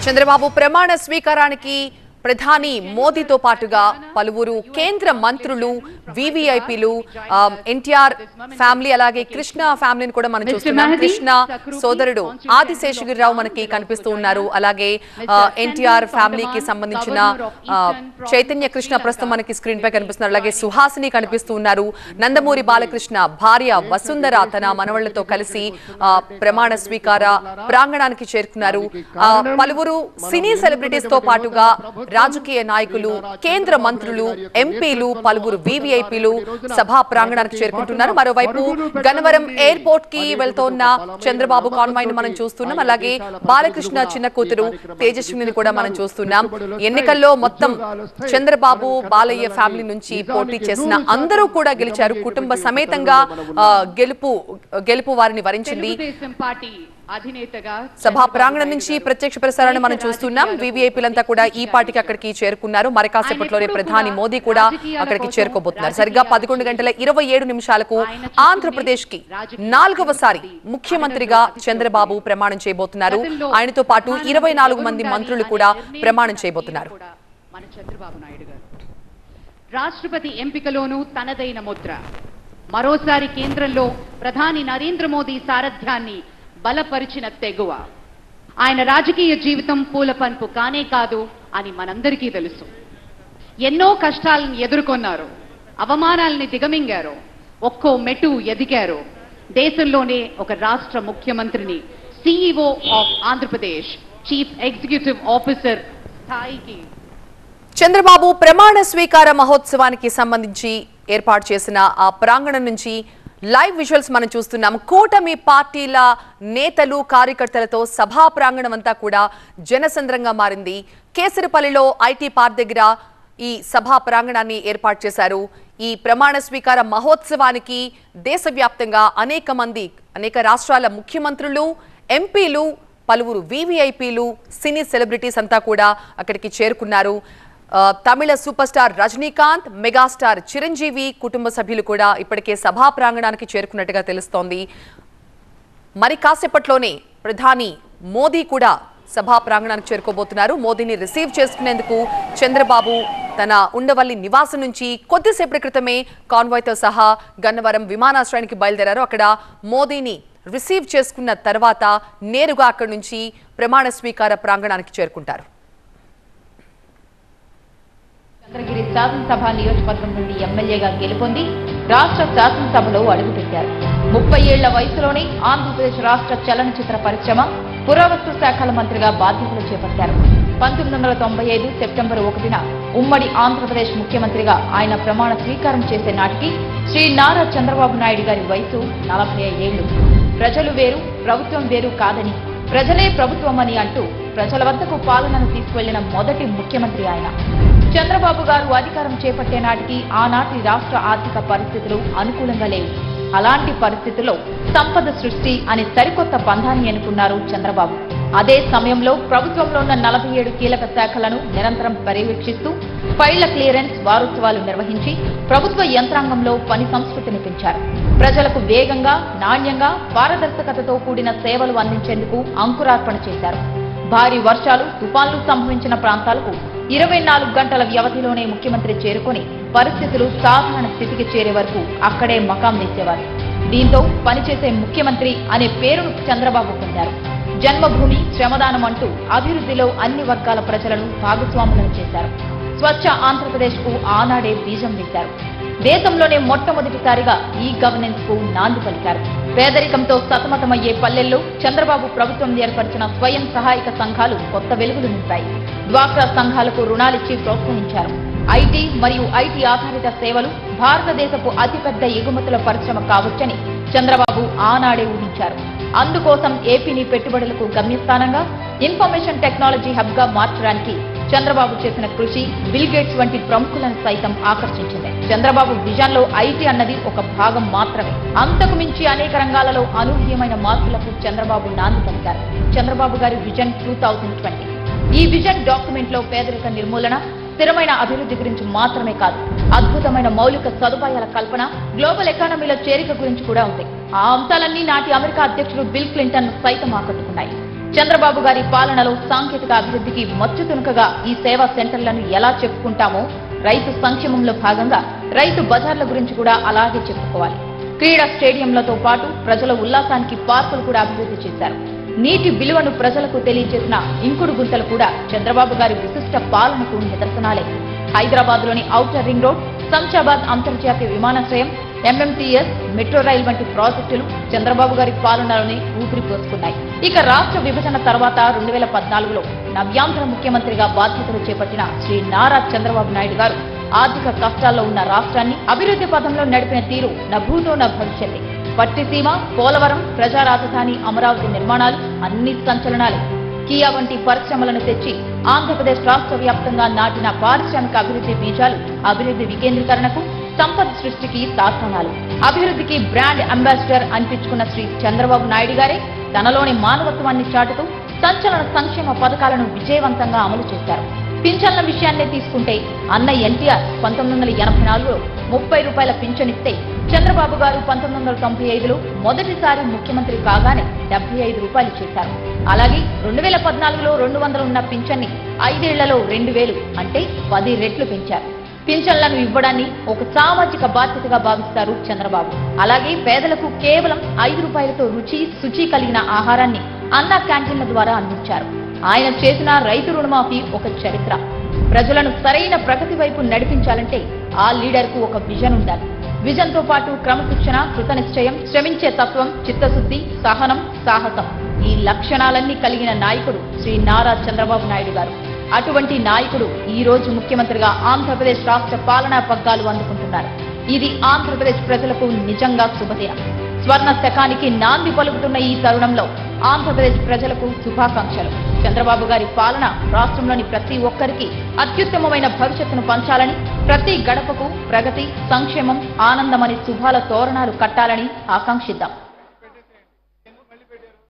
చంద్రబాబు ప్రమాణ స్వీకారానికి ప్రధాని మోదీతో పాటుగా పలువురు కేంద్ర మంత్రులు వివిఐపీలు ఎన్టీఆర్ ఫ్యామిలీ అలాగే కృష్ణ ఫ్యామిలీని కూడా మనం చూస్తున్నాం. కృష్ణ సోదరుడు ఆదిశేషగిరిరావు మనకి కనిపిస్తూ ఉన్నారు. అలాగే ఎన్టీఆర్ ఫ్యామిలీకి సంబంధించిన చైతన్య కృష్ణ ప్రస్తుతం మనకి స్క్రీన్ పై కనిపిస్తున్నారు. అలాగే సుహాసిని కనిపిస్తూ ఉన్నారు. నందమూరి బాలకృష్ణ భార్య వసుంధర తన మనవళ్లతో కలిసి ప్రమాణ స్వీకార ప్రాంగణానికి చేరుకున్నారు. పలువురు సినీ సెలబ్రిటీస్ తో పాటుగా రాజకీయ నాయకులు, కేంద్ర మంత్రులు, ఎంపీలు, పలువురు వివిఐపీలు సభా ప్రాంగణానికి చేరుకుంటున్నారు. మరోవైపు గన్నవరం ఎయిర్పోర్ట్ కి వెళ్తోన్న చంద్రబాబు కాన్వాయ్ ను మనం చూస్తున్నాం. అలాగే బాలకృష్ణ చిన్న కూతురు తేజస్విని కూడా మనం చూస్తున్నాం. ఎన్నికల్లో మొత్తం చంద్రబాబు బాలయ్య ఫ్యామిలీ నుంచి పోటీ చేసిన అందరూ కూడా గెలిచారు. కుటుంబ సమేతంగా గెలుపు వారిని వరించింది. సభా ప్రాంగణం నుంచి ప్రత్యక్ష ప్రసారాన్ని మనం చూస్తున్నాం. వివిఐపీలంతా కూడా ఈ పార్టీకి అక్కడికి చేరుకున్నారు. మరి కాసేపట్లోనే ప్రధాని మోదీ కూడా అక్కడికి చేరుకోబోతున్నారు. సరిగ్గా 11:27 ఆంధ్రప్రదేశ్ కి 4వసారి ముఖ్యమంత్రిగా చంద్రబాబు ప్రమాణం చేయబోతున్నారు. ఆయనతో పాటు 24 మంది మంత్రులు కూడా ప్రమాణం చేయబోతున్నారు. రాష్ట్రపతి ఎంపికలోనూ తనదైన ముద్ర. మరోసారి కేంద్రంలో ప్రధాని నరేంద్ర మోదీ సారథ్యాన్ని బలపరిచిన తెగువ. ఆయన రాజకీయ జీవితం పూలపంపు కానే కాదు అని మనందరికీ తెలుసు. ఎన్నో కష్టాలను ఎదుర్కొన్నారు, అవమానాలని దిగమింగారు, ఒక్కో మెట్టు ఎదిగారు. దేశంలోనే ఒక రాష్ట్ర ముఖ్యమంత్రిని, CEO of Andhra Pradesh, chief executive officer స్థాయికి చంద్రబాబు ప్రమాణ స్వీకార మహోత్సవానికి సంబంధించి ఏర్పాటు చేసిన ఆ ప్రాంగణం నుంచి లైవ్ విజువల్స్ మనం చూస్తున్నాం. కూటమి పార్టీల నేతలు, కార్యకర్తలతో సభా ప్రాంగణం అంతా కూడా జనసంద్రంగా మారింది. కేసరిపల్లిలో ఐటీ పార్క్ దగ్గర ఈ సభా ప్రాంగణాన్ని ఏర్పాటు చేశారు. ఈ ప్రమాణ స్వీకార మహోత్సవానికి దేశవ్యాప్తంగా అనేక రాష్ట్రాల ముఖ్యమంత్రులు, ఎంపీలు, పలువురు వివిఐపీలు, సినీ సెలబ్రిటీస్ అంతా కూడా అక్కడికి చేరుకున్నారు. తమిళ super star Rajinikanth, megastar Chiranjeevi కుటుంబ సభ్యులు కూడా ఇప్పటికే సభా ప్రాంగణానికి చేరుకున్నట్టుగా తెలుస్తోంది. మరి కాసేపట్లోనే ప్రధాని మోదీ కూడా సభా ప్రాంగణానికి చేరుకోబోతున్నారు. మోదీని రిసీవ్ చేసుకునేందుకు చంద్రబాబు తన ఉండవల్లి నివాసం నుంచి కొద్దిసేపటి క్రితమే కాన్వాయ్తో సహా గన్నవరం విమానాశ్రయానికి బయలుదేరారు. అక్కడ మోదీని రిసీవ్ చేసుకున్న తర్వాత నేరుగా అక్కడి నుంచి ప్రమాణ స్వీకార ప్రాంగణానికి చేరుకుంటారు. చంద్రగిరి శాసనసభ నియోజకవర్గం నుండి ఎమ్మెల్యేగా గెలుపొంది రాష్ట్ర శాసనసభలో అడుగుపెట్టారు. 30 ఏళ్ల వయసులోనే ఆంధ్రప్రదేశ్ రాష్ట్ర చలనచిత్ర పరిశ్రమ, పురావస్తు శాఖల మంత్రిగా బాధ్యతలు చేపట్టారు. 1995 సెప్టెంబర్ 1న ఉమ్మడి ఆంధ్రప్రదేశ్ ముఖ్యమంత్రిగా ఆయన ప్రమాణ స్వీకారం చేసే నాటికి శ్రీ నారా చంద్రబాబు నాయుడు గారి వయసు 45 ఏళ్లు. ప్రజలు వేరు, ప్రభుత్వం వేరు కాదని, ప్రజలే ప్రభుత్వమని అంటూ ప్రజల వద్దకు పాలనను తీసుకువెళ్లిన మొదటి ముఖ్యమంత్రి ఆయన. చంద్రబాబు గారు అధికారం చేపట్టే నాటికి ఆనాటి రాష్ట్ర ఆర్థిక పరిస్థితులు అనుకూలంగా లేవు. అలాంటి పరిస్థితుల్లో సంపద సృష్టి అనే సరికొత్త బంధాన్ని ఎన్నుకున్నారు చంద్రబాబు. అదే సమయంలో ప్రభుత్వంలో ఉన్న 47 కీలక శాఖలను నిరంతరం పర్యవేక్షిస్తూ ఫైళ్ల క్లియరెన్స్ వారోత్సవాలు నిర్వహించి ప్రభుత్వ యంత్రాంగంలో పని సంస్కృతిని పెంచారు. ప్రజలకు వేగంగా, నాణ్యంగా, పారదర్శకతతో కూడిన సేవలు అందించేందుకు అంకురార్పణ చేశారు. భారీ వర్షాలు, తుఫాన్లు సంభవించిన ప్రాంతాలకు 24 గంటల వ్యవధిలోనే ముఖ్యమంత్రి చేరుకొని పరిస్థితులు సాధారణ స్థితికి చేరే వరకు అక్కడే మకాం వేసేవారు. దీంతో పనిచేసే ముఖ్యమంత్రి అనే పేరును చంద్రబాబు పొందారు. జన్మభూమి, శ్రమదానం అంటూ అభివృద్ధిలో అన్ని వర్గాల ప్రజలను భాగస్వాములను చేశారు. స్వచ్ఛ ఆంధ్రప్రదేశ్ కు ఆనాడే బీజం వేశారు. దేశంలోనే మొట్టమొదటిసారిగా ఈ గవర్నెన్స్ కు నాంది పలికారు. పేదరికంతో సతమతమయ్యే పల్లెల్లో చంద్రబాబు ప్రభుత్వం ఏర్పరిచిన స్వయం సహాయక సంఘాలు కొత్త వెలుగులు నింపాయి. డ్వాక్రా సంఘాలకు రుణాలిచ్చి ప్రోత్సహించారు. ఐటీ మరియు ఐటీ ఆధారిత సేవలు భారతదేశపు అతిపెద్ద ఎగుమతుల పరిశ్రమ కావచ్చని చంద్రబాబు ఆనాడే ఊహించారు. అందుకోసం ఏపీని పెట్టుబడులకు గమ్యస్థానంగా, ఇన్ఫర్మేషన్ టెక్నాలజీ హబ్ గా మార్చడానికి చంద్రబాబు చేసిన కృషి బిల్ గేట్స్ వంటి ప్రముఖులను సైతం ఆకర్షించింది. చంద్రబాబు విజన్ లో ఐటీ అన్నది ఒక భాగం మాత్రమే. అంతకు మించి అనేక రంగాలలో అనూహ్యమైన మార్పులకు చంద్రబాబు నాంది పలికారు. చంద్రబాబు గారి విజన్ 2020. ఈ విజన్ డాక్యుమెంట్ లో పేదరిక నిర్మూలన, స్థిరమైన అభివృద్ధి గురించి మాత్రమే కాదు, అద్భుతమైన మౌలిక సదుపాయాల కల్పన, గ్లోబల్ ఎకానమీలో చేరిక గురించి కూడా ఉంది. ఆ అంశాలన్నీ నాటి అమెరికా అధ్యక్షుడు బిల్ క్లింటన్ సైతం ఆకట్టుకున్నాయి. చంద్రబాబు గారి పాలనలో సాంకేతిక అభివృద్ధికి మచ్చుతునుకగా ఈ సేవా సెంటర్లను ఎలా చెప్పుకుంటామో రైతు సంక్షేమంలో భాగంగా రైతు బజార్ల గురించి కూడా అలాగే చెప్పుకోవాలి. క్రీడా స్టేడియంలతో పాటు ప్రజల ఉల్లాసానికి పార్కులు కూడా అభివృద్ధి చేశారు. నీటి విలువను ప్రజలకు తెలియజేసిన ఇంకుడు గుంతలు కూడా చంద్రబాబు గారి విశిష్ట పాలనకు నిదర్శనాలే. హైదరాబాద్ లోని ఔటర్ రింగ్ రోడ్, శంషాబాద్ అంతర్జాతీయ విమానాశ్రయం, ఎంఎంటీఎస్, మెట్రో రైల్ వంటి ప్రాజెక్టులు చంద్రబాబు గారి పాలనలోనే ఊపిరి పోసుకున్నాయి. ఇక రాష్ట్ర విభజన తర్వాత 2014లో నవ్యాంధ్ర ముఖ్యమంత్రిగా బాధ్యతలు చేపట్టిన శ్రీ నారా చంద్రబాబు నాయుడు గారు ఆర్థిక కష్టాల్లో ఉన్న రాష్ట్రాన్ని అభివృద్ధి పథంలో నడిపిన తీరు నభూతో న భవిష్యత్తే. పట్టిసీమ, పోలవరం, ప్రజా రాజధాని అమరావతి నిర్మాణాలు అన్ని సంచలనాలే. కియా వంటి పరిశ్రమలను తెచ్చి ఆంధ్రప్రదేశ్ రాష్ట్ర వ్యాప్తంగా నాటిన పారిశ్రామిక అభివృద్ధి బీజాలు అభివృద్ధి వికేంద్రీకరణకు, సంపద సృష్టికి తార్కాణాలు. అభివృద్ధికి బ్రాండ్ అంబాసిడర్ అనిపించుకున్న శ్రీ చంద్రబాబు నాయుడు గారే తనలోని మానవత్వాన్ని చాటుతూ సంచలన సంక్షేమ పథకాలను విజయవంతంగా అమలు చేశారు. పింఛన్ల విషయాన్నే తీసుకుంటే అన్న ఎన్టీఆర్ 1984లో 30 రూపాయల పింఛనిస్తే చంద్రబాబు గారు 1995లో మొదటిసారి ముఖ్యమంత్రి కాగానే 75 రూపాయలు చేశారు. అలాగే 2014లో 200 ఉన్న పింఛన్ని 5 ఏళ్లలో 2000 అంటే 10 రెట్లు పెంచారు. పింఛన్లను ఇవ్వడాన్ని ఒక సామాజిక బాధ్యతగా భావిస్తారు చంద్రబాబు. అలాగే పేదలకు కేవలం 5 రూపాయలతో రుచి, శుచి కలిగిన ఆహారాన్ని అన్నా క్యాంటీన్ల ద్వారా అందించారు. ఆయన చేసిన రైతు రుణమాఫీ ఒక చరిత్ర. ప్రజలను సరైన ప్రగతి వైపు నడిపించాలంటే ఆ లీడర్ కు ఒక విజన్ ఉండాలి. విజన్ తో పాటు క్రమశిక్షణ, కృతనిశ్చయం, శ్రమించే తత్వం, చిత్తశుద్ధి, సహనం, సాహసం ఈ లక్షణాలన్నీ కలిగిన నాయకుడు శ్రీ నారా చంద్రబాబు నాయుడు గారు. అటువంటి నాయకుడు ఈ రోజు ముఖ్యమంత్రిగా ఆంధ్రప్రదేశ్ రాష్ట్ర పాలనా పగ్గాలు అందుకుంటున్నారు. ఇది ఆంధ్రప్రదేశ్ ప్రజలకు నిజంగా శుభదినం. స్వర్ణ శకానికి నాంది పలుకుతున్న ఈ తరుణంలో ఆంధ్రప్రదేశ్ ప్రజలకు శుభాకాంక్షలు. చంద్రబాబు గారి పాలన రాష్ట్రంలోని ప్రతి ఒక్కరికి అత్యుత్తమమైన భవిష్యత్తును పంచాలని, ప్రతి గడపకు ప్రగతి, సంక్షేమం, ఆనందమని శుభాల తోరణాలు కట్టాలని ఆకాంక్షిద్దాం.